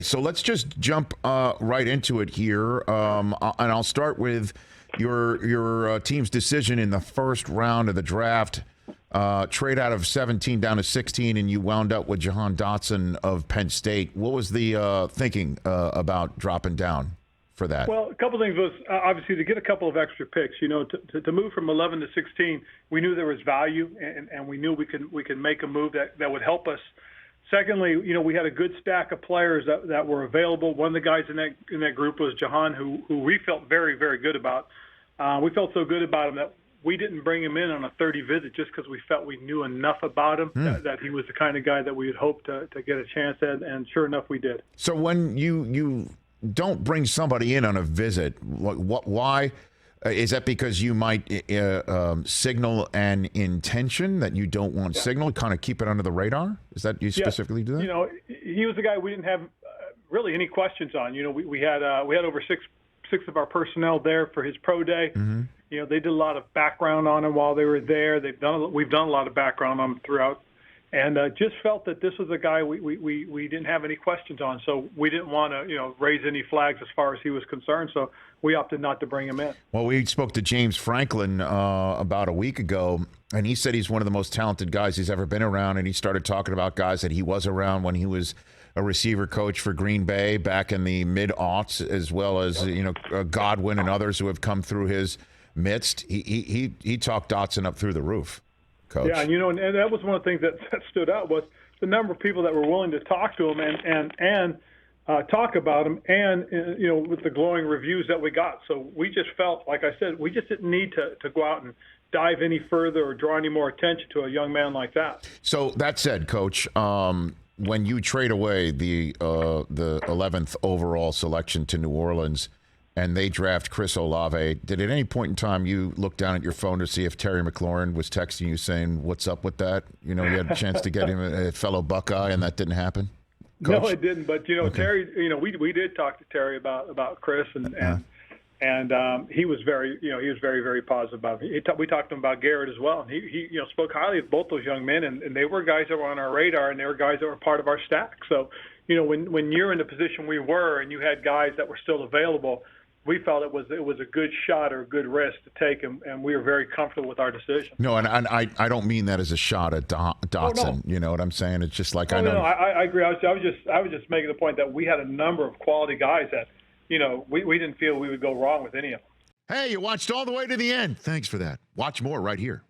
So let's just jump right into it here, and I'll start with your team's decision in the first round of the draft. Trade out of 17 down to 16, and you wound up with Jahan Dotson of Penn State. What was the thinking about dropping down for that? Well, a couple of things was obviously to get a couple of extra picks. You know, to move from 11 to 16, we knew there was value, and we knew we could make a move that would help us. Secondly, you know, we had a good stack of players that were available. One of the guys in that group was Jahan, who we felt very, very good about. We felt so good about him that we didn't bring him in on a 30 visit just because we felt we knew enough about him that he was the kind of guy that we had hoped to get a chance at, and sure enough, we did. So when you don't bring somebody in on a visit, why? Is that because you might signal an intention that you don't want signaled, kind of keep it under the radar? Is that you specifically do that? You know, he was the guy we didn't have really any questions on. You know, we had over six of our personnel there for his pro day. Mm-hmm. You know, they did a lot of background on him while they were there. We've done a lot of background on him throughout, and just felt that this was a guy we didn't have any questions on. So we didn't want to raise any flags as far as he was concerned. So we opted not to bring him in. Well, we spoke to James Franklin about a week ago, and he said he's one of the most talented guys he's ever been around, and he started talking about guys that he was around when he was a receiver coach for Green Bay back in the mid-aughts, as well as Godwin and others who have come through his midst. He talked Dotson up through the roof, Coach. Yeah, and that was one of the things that stood out was the number of people that were willing to talk to him and talk about him, and with the glowing reviews that we got. So we just felt, like I said, we just didn't need to go out and dive any further or draw any more attention to a young man like that. So that said, Coach, when you trade away the 11th overall selection to New Orleans and they draft Chris Olave, did at any point in time you look down at your phone to see if Terry McLaurin was texting you saying, what's up with that? You had a chance to get him a fellow Buckeye, and that didn't happen? Coach? No, it didn't. But, Okay. Terry, we did talk to Terry about Chris, and he was very, very, very positive about him. We talked to him about Garrett as well. And he spoke highly of both those young men, and they were guys that were on our radar, and they were guys that were part of our stack. So, when you're in the position we were, and you had guys that were still available, we felt it was a good shot or a good risk to take, and we were very comfortable with our decision. No, and I don't mean that as a shot at Dotson. Oh, no. You know what I'm saying? It's just like I know. No, I agree. I was just making the point that we had a number of quality guys that, we didn't feel we would go wrong with any of them. Hey, you watched all the way to the end. Thanks for that. Watch more right here.